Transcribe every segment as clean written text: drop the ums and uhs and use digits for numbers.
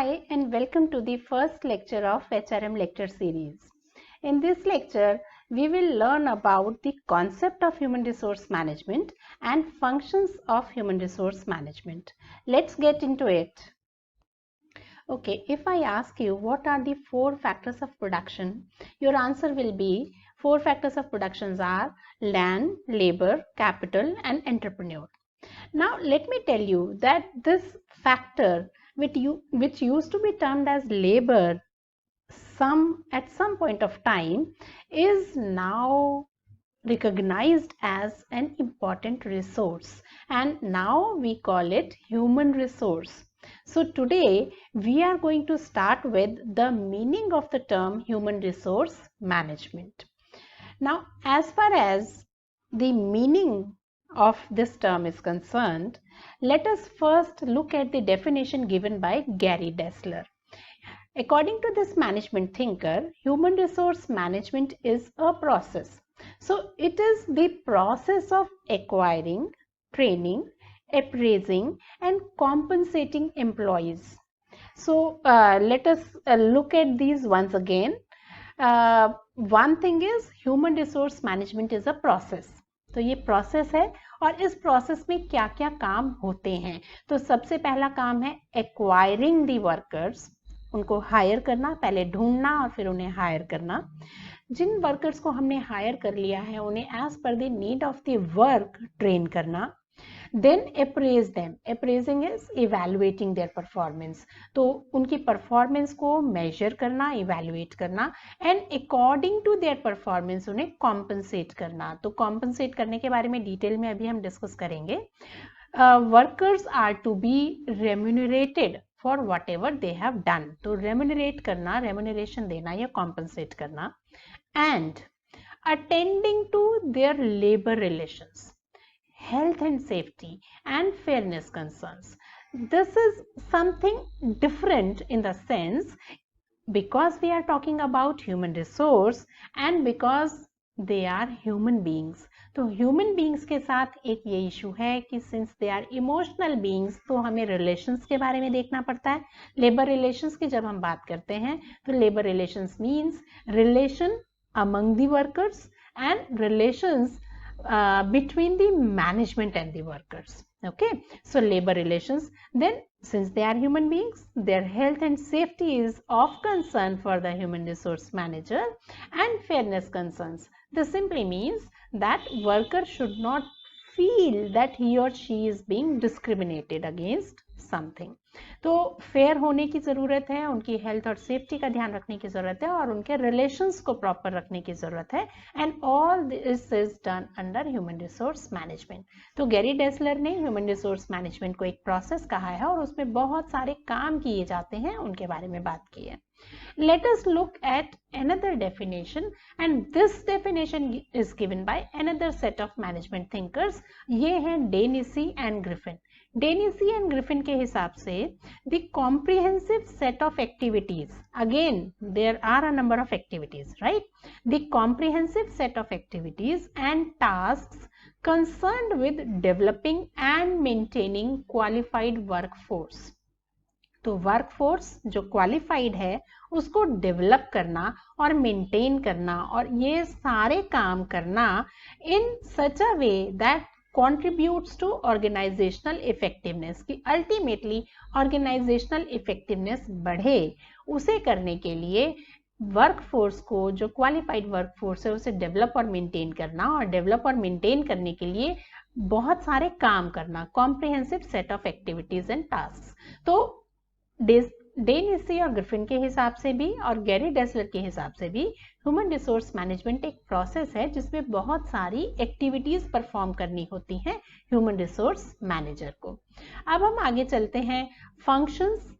Hi and welcome to the first lecture of HRM lecture series. In this lecture, we will learn about the concept of human resource management and functions of human resource management. Let's get into it. Okay, if I ask you what are the four factors of production, your answer will be four factors of productions are land, labor, capital and entrepreneur. Now let me tell you that this factor which used to be termed as labor at some point of time is now recognized as an important resource, and now we call it human resource. So today we are going to start with the meaning of the term human resource management. Now, as far as the meaning of this term is concerned, let us first look at the definition given by Gary Dessler. According to this management thinker, human resource management is a process. So it is the process of acquiring, training, appraising and compensating employees. So let us look at these once again. One thing is human resource management is a process. तो ये process है और इस process में क्या क्या काम होते हैं. तो सबसे पहला काम है एक्वायरिंग दी वर्कर्स, उनको हायर करना, पहले ढूंढना और फिर उन्हें हायर करना. जिन वर्कर्स को हमने हायर कर लिया है उन्हें as per the need of the work train करना. Then appraise them. Appraising is evaluating their performance. तो उनकी परफॉर्मेंस को मेजर करना, इवेल्युएट करना and according to their performance उन्हें कॉम्पनसेट करना. तो कॉम्पनसेट करने के बारे में डिटेल में अभी हम डिस्कस करेंगे. Workers are to be remunerated for whatever they have done. तो रेम्यूनरेट करना, रेम्यूनरेशन देना या कॉम्पनसेट करना. And attending to their labour relations, health and safety and fairness concerns. This is something different in the sense because we are talking about human resource and because they are human beings. तो human beings के साथ एक ये issue है कि since they are emotional beings तो हमें relations के बारे में देखना पड़ता है. Labor relations की जब हम बात करते हैं तो labor relations means relation among the workers and relations between the management and the workers. Okay, so labor relations. Then since they are human beings, their health and safety is of concern for the human resource manager. And fairness concerns, this simply means that worker should not feel that he or she is being discriminated against something. तो fair होने की ज़रूरत है, उनकी health और safety का ध्यान रखने की ज़रूरत है और उनके रिलेशंस को प्रॉपर रखने की ज़रूरत है. And all this is done under human resource management. तो गैरी डेसलर ने ह्यूमन रिसोर्स मैनेजमेंट को एक प्रोसेस कहा है और उसमें बहुत सारे काम किए जाते हैं, उनके बारे में बात की है. Let us look at another definition, and this definition is given by another set of management thinkers. ये हैं Denisi and Griffin. Denisi and Griffin के हिसाब से the comprehensive set of activities, again there are a number of activities, right? The comprehensive set of activities and tasks concerned with developing and maintaining qualified workforce. तो workforce जो qualified है उसको develop करना और maintain करना और ये सारे काम करना in such a way that contributes to organizational effectiveness, कि अल्टीमेटली ऑर्गेनाइजेशनल इफेक्टिवनेस बढ़े. उसे करने के लिए वर्कफोर्स को, जो क्वालिफाइड वर्कफोर्स है, उसे डेवलप और मेंटेन करना और डेवलप और मेंटेन करने के लिए बहुत सारे काम करना. Comprehensive set of activities and task. तो डेनिसी और ग्रिफिन के हिसाब से भी और गैरी डेसलर के हिसाब से भी ह्यूमन रिसोर्स मैनेजमेंट एक प्रोसेस है जिसमें बहुत सारी एक्टिविटीज परफॉर्म करनी होती हैं ह्यूमन रिसोर्स मैनेजर को. अब हम आगे चलते हैं फंक्शंस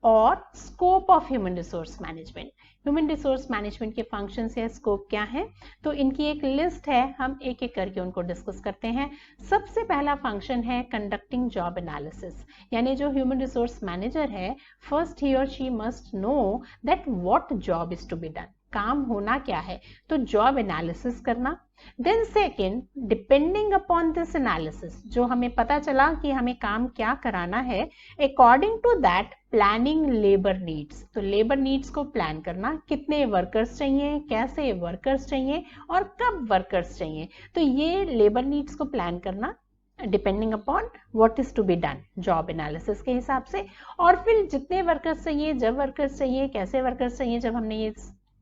और scope of human resource management. Human resource management के फंक्शंस या स्कोप क्या है, तो इनकी एक लिस्ट है, हम एक एक करके उनको डिस्कस करते हैं. सबसे पहला फंक्शन है कंडक्टिंग जॉब एनालिसिस, यानी जो ह्यूमन रिसोर्स मैनेजर है, फर्स्ट ही और she must know that what job is to be done. काम होना क्या है, तो जॉब एनालिसिस करना। Then second, depending upon this analysis, जो हमें पता चला कि हमें काम क्या कराना है, according to that planning labour needs. तो लेबर नीड्स को प्लान करना, कितने वर्कर्स चाहिए, कैसे वर्कर्स चाहिए और कब वर्कर्स चाहिए, तो ये लेबर नीड्स को प्लान करना depending upon what is to be done, job analysis के हिसाब से। और फिर जितने वर्कर्स चाहिए, जब वर्कर्स चाहिए, कैसे वर्कर्स चाहिए, जब हमने ये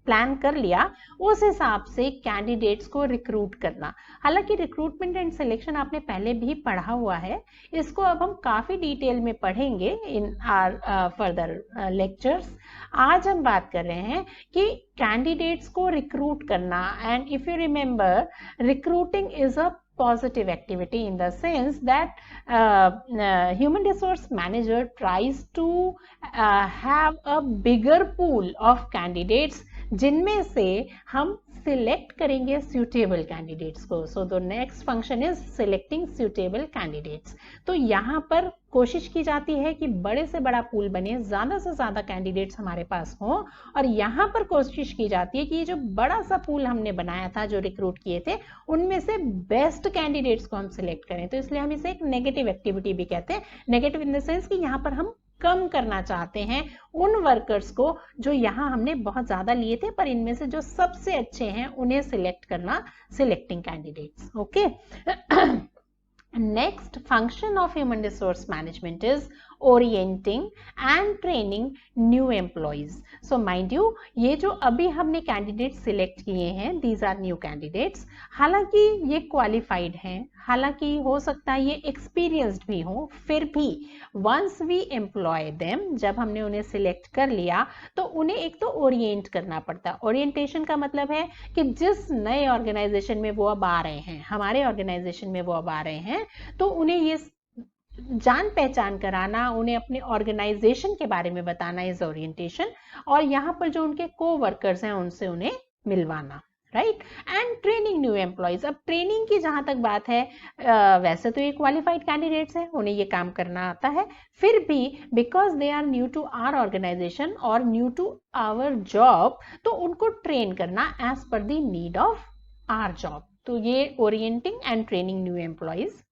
प्लान कर लिया, उस हिसाब से कैंडिडेट्स को रिक्रूट करना। हालांकि रिक्रूटमेंट एंड सिलेक्शन आपने पहले भी पढ़ा हुआ है, इसको अब हम काफी डिटेल में पढ़ेंगे इन आर फर्दर लेक्चर्स। आज हम बात कर रहे हैं कि कैंडिडेट्स को रिक्रूट करना। And if you remember, recruiting is a positive activity in the sense that human resource manager tries to have a bigger pool of candidates, जिनमें से हम सिलेक्ट करेंगे suitable candidates को. So the next function is selecting suitable candidates. तो यहाँ पर कोशिश की जाती है कि बड़े से बड़ा पूल बने, ज्यादा से ज्यादा कैंडिडेट्स हमारे पास हों, और यहाँ पर कोशिश की जाती है कि ये जो बड़ा सा पूल हमने बनाया था, जो रिक्रूट किए थे, उनमें से बेस्ट कैंडिडेट्स को हम सिलेक्ट करें. तो इसलिए हम इसे एक नेगेटिव एक्टिविटी भी कहते हैं. नेगेटिव इन द सेंस कि यहाँ पर हम कम करना चाहते हैं उन वर्कर्स को जो यहाँ हमने बहुत ज्यादा लिए थे, पर इनमें से जो सबसे अच्छे हैं उन्हें सिलेक्ट करना, selecting candidates. Okay. Next function of human resource management is orienting and training new employees. So mind you, ये जो अभी हमने कैंडिडेट सिलेक्ट किए हैं, these are new candidates. हालांकि ये क्वालिफाइड हैं, हालांकि हो सकता है ये एक्सपीरियंस्ड भी हो, फिर भी once we employ them, जब हमने उन्हें सिलेक्ट कर लिया, तो उन्हें एक तो ओरिएंट करना पड़ता है. ओरिएंटेशन का मतलब है कि जिस नए ऑर्गेनाइजेशन में वो अब आ रहे हैं, हमारे ऑर्गेनाइजेशन में वो अब आ रहे हैं, तो उन्हें ये जान पहचान कराना, उन्हें अपने ऑर्गेनाइजेशन के बारे में बताना इज ओरिएंटेशन. और यहाँ पर जो उनके को वर्कर्स हैं उनसे उन्हें मिलवाना. Right. And training new employees. अब ट्रेनिंग की जहां तक बात है, वैसे तो ये क्वालिफाइड कैंडिडेट्स हैं, उन्हें ये काम करना आता है, फिर भी because they are new to our organisation और न्यू टू आवर जॉब, तो उनको ट्रेन करना as per the need of our job. तो ये orienting and training new employees.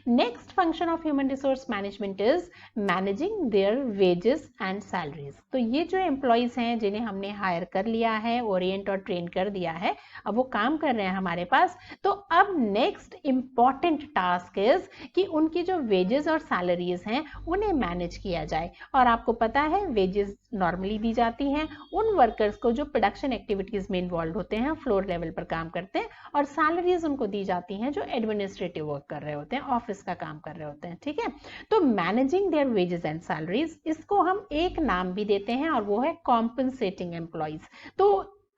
Next function of human resource management is managing their wages and salaries. तो ये जो employees हैं जिन्हें हमने हायर कर लिया है, ओरिएंट और ट्रेन कर दिया है, अब वो काम कर रहे हैं हमारे पास, तो अब नेक्स्ट इंपॉर्टेंट टास्क इज कि उनकी जो वेजेस और सैलरीज हैं उन्हें मैनेज किया जाए. और आपको पता है वेजेस नॉर्मली दी जाती हैं उन वर्कर्स को जो प्रोडक्शन एक्टिविटीज में इन्वॉल्व होते हैं, फ्लोर लेवल पर काम करते हैं, और सैलरीज उनको दी जाती हैं जो एडमिनिस्ट्रेटिव वर्क कर रहे होते हैं, ऑफिस का काम कर रहे होते हैं. ठीक है. तो managing there wages and salaries, इसको हम एक नाम भी देते हैं और वो है कॉम्पनसेटिंग एम्प्लॉयज. तो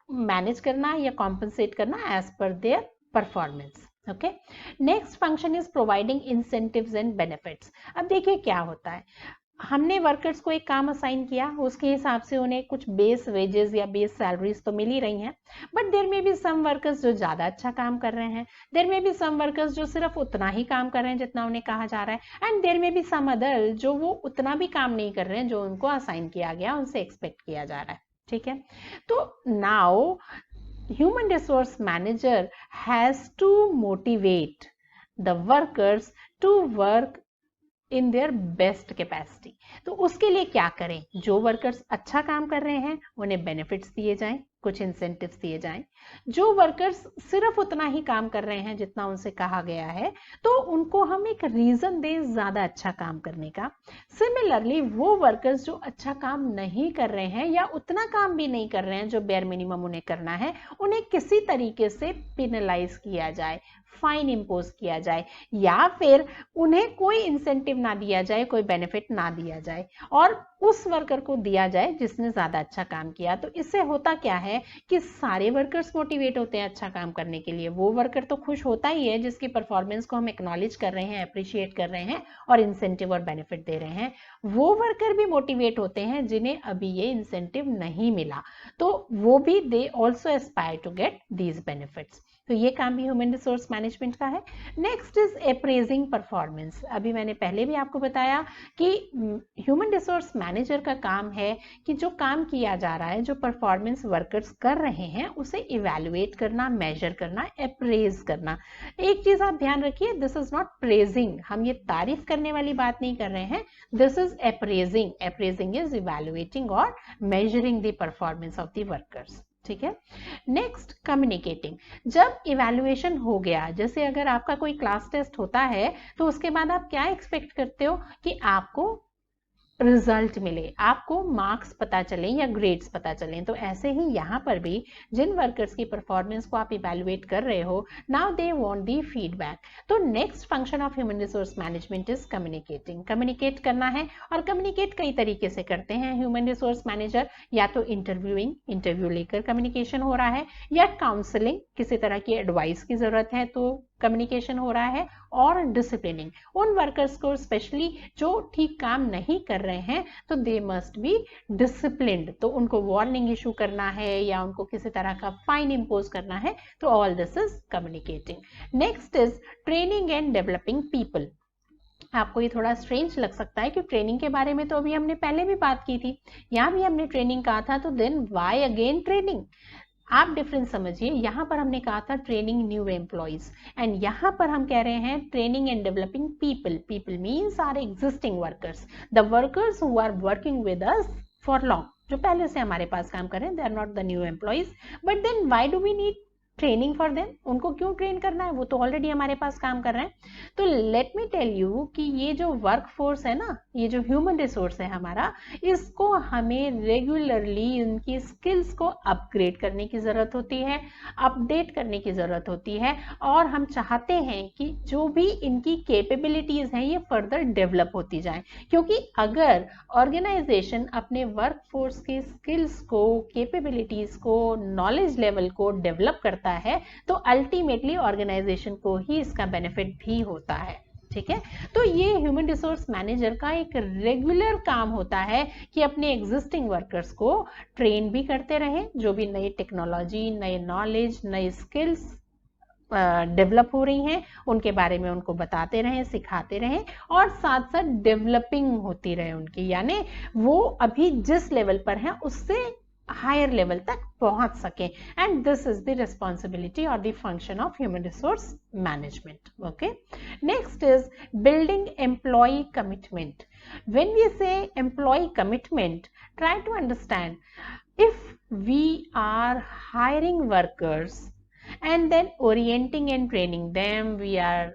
मैनेज करना या कॉम्पनसेट करना as per their performance. Okay. Next function is providing incentives and benefits. अब देखिए क्या होता है, हमने वर्कर्स को एक काम असाइन किया, उसके हिसाब से उन्हें कुछ बेस वेजेस या बेस सैलरीज तो मिल ही रही हैं, बट देयर में भी सम वर्कर्स जो ज्यादा अच्छा काम कर रहे हैं, देयर में भी सम वर्कर्स जो सिर्फ उतना ही काम कर रहे हैं जितना उन्हें कहा जा रहा है, एंड देयर में भी सम अदर जो वो उतना भी काम नहीं कर रहे हैं जो उनको असाइन किया गया, उनसे एक्सपेक्ट किया जा रहा है. ठीक है. तो now human resource manager has to motivate the workers to work in their best capacity. तो उसके लिए क्या करें, जो वर्कर्स अच्छा काम कर रहे हैं उन्हें बेनिफिट्स दिए जाएं, कुछ इंसेंटिव्स दिए जाएं. जो वर्कर्स सिर्फ उतना ही काम कर रहे हैं जितना उनसे कहा गया है, तो उनको हम एक रीजन दें ज्यादा अच्छा काम करने का. सिमिलरली वो वर्कर्स जो अच्छा काम नहीं कर रहे हैं या उतना काम भी नहीं कर रहे हैं जो बेयर मिनिमम उन्हें करना है, उन्हें किसी तरीके से पेनलाइज किया जाए, फाइन इंपोज किया जाए, या फिर उन्हें कोई इंसेंटिव ना दिया जाए, कोई बेनिफिट ना दिया जाए, और उस वर्कर को दिया जाए जिसने ज्यादा अच्छा काम किया. तो इससे होता क्या है कि सारे वर्कर्स मोटिवेट होते हैं अच्छा काम करने के लिए. वो वर्कर तो खुश होता ही है जिसकी परफॉर्मेंस को हम एक्नॉलेज कर रहे हैं, अप्रिशिएट कर रहे हैं और इंसेंटिव और बेनिफिट दे रहे हैं. वो वर्कर भी मोटिवेट होते हैं जिन्हें अभी ये इंसेंटिव नहीं मिला, तो वो भी they also aspire to get these benefits. तो ये काम भी ह्यूमन रिसोर्स मैनेजमेंट का है. Next is appraising performance. अभी मैंने पहले भी आपको बताया कि ह्यूमन रिसोर्स मैनेजर का काम है कि जो काम किया जा रहा है, जो परफॉर्मेंस वर्कर्स कर रहे हैं, उसे इवैल्यूएट करना, मेजर करना, अप्रेज करना। एक चीज आप ध्यान रखिए, दिस इज नॉट प्रेजिंग, हम ये तारीफ करने वाली बात नहीं कर रहे हैं, this is appraising. Appraising is evaluating और measuring the performance of the workers. ठीक है। Next, communicating. जब इवैल्यूएशन हो गया, जैसे अगर आपका कोई क्लास टेस्ट होता है तो उसके बाद आप क्या एक्सपेक्ट करते हो कि आपको रिजल्ट मिले, आपको मार्क्स पता चले या ग्रेड्स पता चलें। तो ऐसे ही यहाँ पर भी जिन वर्कर्स की परफॉर्मेंस को आप इवैल्यूएट कर रहे हो, now they want the feedback. तो next function of human resource management is communicating. Communicate करना है, और कम्युनिकेट कई तरीके से करते हैं ह्यूमन रिसोर्स मैनेजर। या तो इंटरव्यूइंग, इंटरव्यू लेकर कम्युनिकेशन हो रहा है, या काउंसलिंग, किसी तरह की एडवाइस की जरूरत है तो कम्युनिकेशन हो रहा है, और डिसिप्लिनिंग, उन वर्कर्स को स्पेशली जो ठीक काम नहीं कर रहे हैं तो दे मस्ट बी डिसिप्लिन्ड, तो उनको वार्निंग इशू करना है या उनको किसी तरह का फाइन इंपोज करना है, तो all this is communicating. Next is training and developing people. आपको ये थोड़ा स्ट्रेंज लग सकता है कि ट्रेनिंग के बारे में तो अभी हमने पहले भी बात की थी, यहाँ भी हमने ट्रेनिंग कहा था, तो देन व्हाई अगेन ट्रेनिंग? आप डिफरेंस समझिए, यहाँ पर हमने कहा था ट्रेनिंग न्यू एम्प्लॉइज, एंड यहाँ पर हम कह रहे हैं training and developing people. People means are existing workers, the workers who are working with us for long, जो पहले से हमारे पास काम कर रहे हैं, they are not the new employees. But then why do we need training for them? उनको क्यों ट्रेन करना है, वो तो ऑलरेडी हमारे पास काम कर रहे हैं। तो लेट मी टेल यू कि ये जो वर्क फोर्स है ना, ये जो ह्यूमन रिसोर्स है हमारा, इसको हमें रेगुलरली इनकी स्किल्स को अपग्रेड करने की जरूरत होती है, अपडेट करने की जरूरत होती है, और हम चाहते हैं कि जो भी इनकी कैपेबिलिटीज हैं ये फर्दर डेवलप होती जाए। क्योंकि अगर ऑर्गेनाइजेशन अपने वर्क फोर्स के स्किल्स को, कैपेबिलिटीज को, नॉलेज लेवल को डेवलप करता है तो अल्टीमेटली ऑर्गेनाइजेशन को ही इसका बेनिफिट भी होता है। ठीक है। तो ये ह्यूमन रिसोर्स मैनेजर का एक रेगुलर काम होता है कि अपने एग्जिस्टिंग वर्कर्स को ट्रेन भी करते रहे, जो भी नई टेक्नोलॉजी, नए नॉलेज, नई स्किल्स डेवलप हो रही हैं उनके बारे में उनको बताते रहें, सिखाते रहें, और साथ साथ डेवलपिंग होती रहे उनकी, यानी वो अभी जिस लेवल पर हैं उससे हायर लेवल तक पहुंच सके। And this is the responsibility और the function of human resource management. Okay. Next is building employee commitment. When we say employee commitment, try to understand, if we are hiring workers and then orienting and training them, we are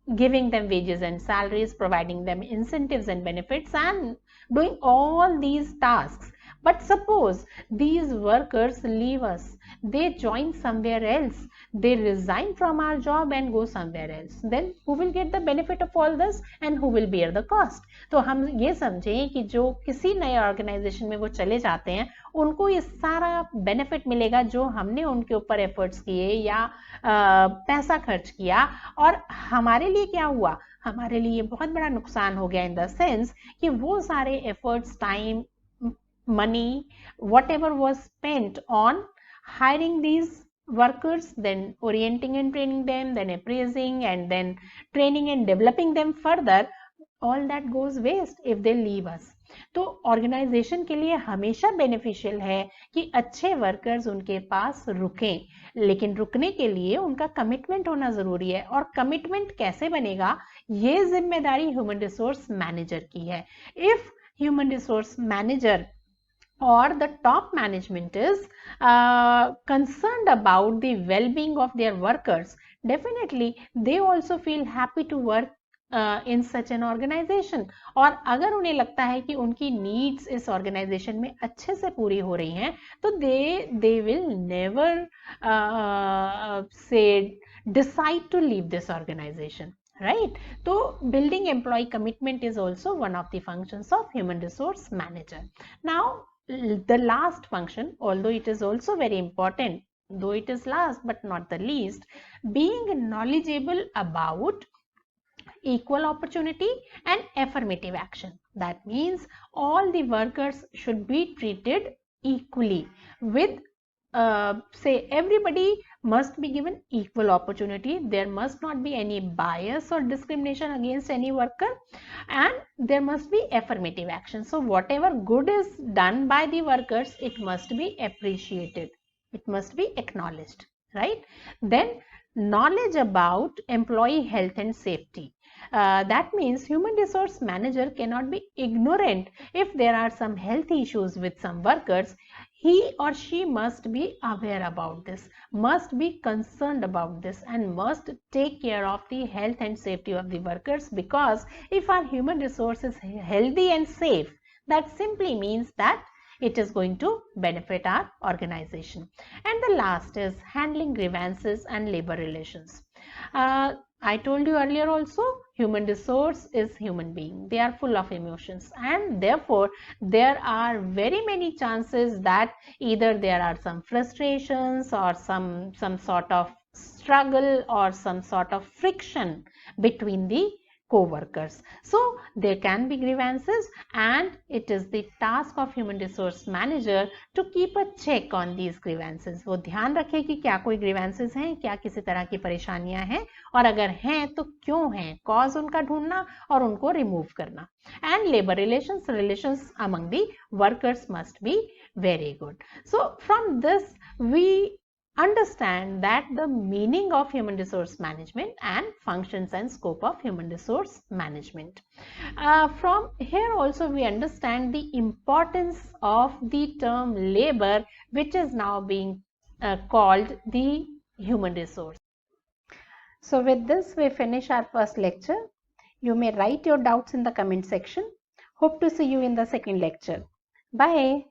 giving them wages and salaries, providing them incentives and benefits, and doing all these tasks. But suppose these workers leave us, they join somewhere else, they resign from our job and go somewhere else, then who will get the benefit of all this and who will bear the cost? तो हम ये समझें कि जो किसी नए organisation में वो चले जाते हैं, उनको ये सारा बेनिफिट मिलेगा जो हमने उनके ऊपर एफर्ट्स किए या पैसा खर्च किया, और हमारे लिए क्या हुआ? हमारे लिए बहुत बड़ा नुकसान हो गया, इन द सेंस कि वो सारे efforts, time, money, whatever was spent on hiring these workers, then orienting and training them, then appraising, and then training and developing them further, all that goes waste if they leave us. तो organisation के लिए हमेशा beneficial है कि अच्छे workers उनके पास रुकें, लेकिन रुकने के लिए उनका कमिटमेंट होना जरूरी है। और कमिटमेंट कैसे बनेगा, ये जिम्मेदारी ह्यूमन रिसोर्स मैनेजर की है। If human resource manager or the top management is concerned about the well-being of their workers, definitely they also feel happy to work in such an organization. और अगर उन्हें लगता है कि उनकी needs इस organization में अच्छे से पूरी हो रही हैं, तो they will never say decide to leave this organization, right? So building employee commitment is also one of the functions of human resource manager. Now the last function, although it is also very important, though it is last but not the least, being knowledgeable about equal opportunity and affirmative action. That means all the workers should be treated equally with say everybody must be given equal opportunity. There must not be any bias or discrimination against any worker, and there must be affirmative action. So whatever good is done by the workers, it must be appreciated. It must be acknowledged, right? Then knowledge about employee health and safety. That means human resource manager cannot be ignorant if there are some health issues with some workers. He or she must be aware about this, must be concerned about this, and must take care of the health and safety of the workers, because if our human resource is healthy and safe, that simply means that it is going to benefit our organization. And the last is handling grievances and labor relations. I told you earlier also, human resource is human being. They are full of emotions, and therefore there are very many chances that either there are some frustrations or some sort of struggle or some sort of friction between the co-workers. So there can be grievances, and it is the task of human resource manager to keep a check on these grievances. वो ध्यान रखे कि क्या कोई grievances हैं, क्या किसी तरह की परेशानियां हैं, और अगर हैं तो क्यों हैं, cause उनका ढूंढना और उनको remove करना. And labor relations among the workers must be very good. So from this we understand that the meaning of human resource management and functions and scope of human resource management. From here also we understand the importance of the term labor, which is now being called the human resource. So with this we finish our first lecture. You may write your doubts in the comment section. Hope to see you in the second lecture. Bye.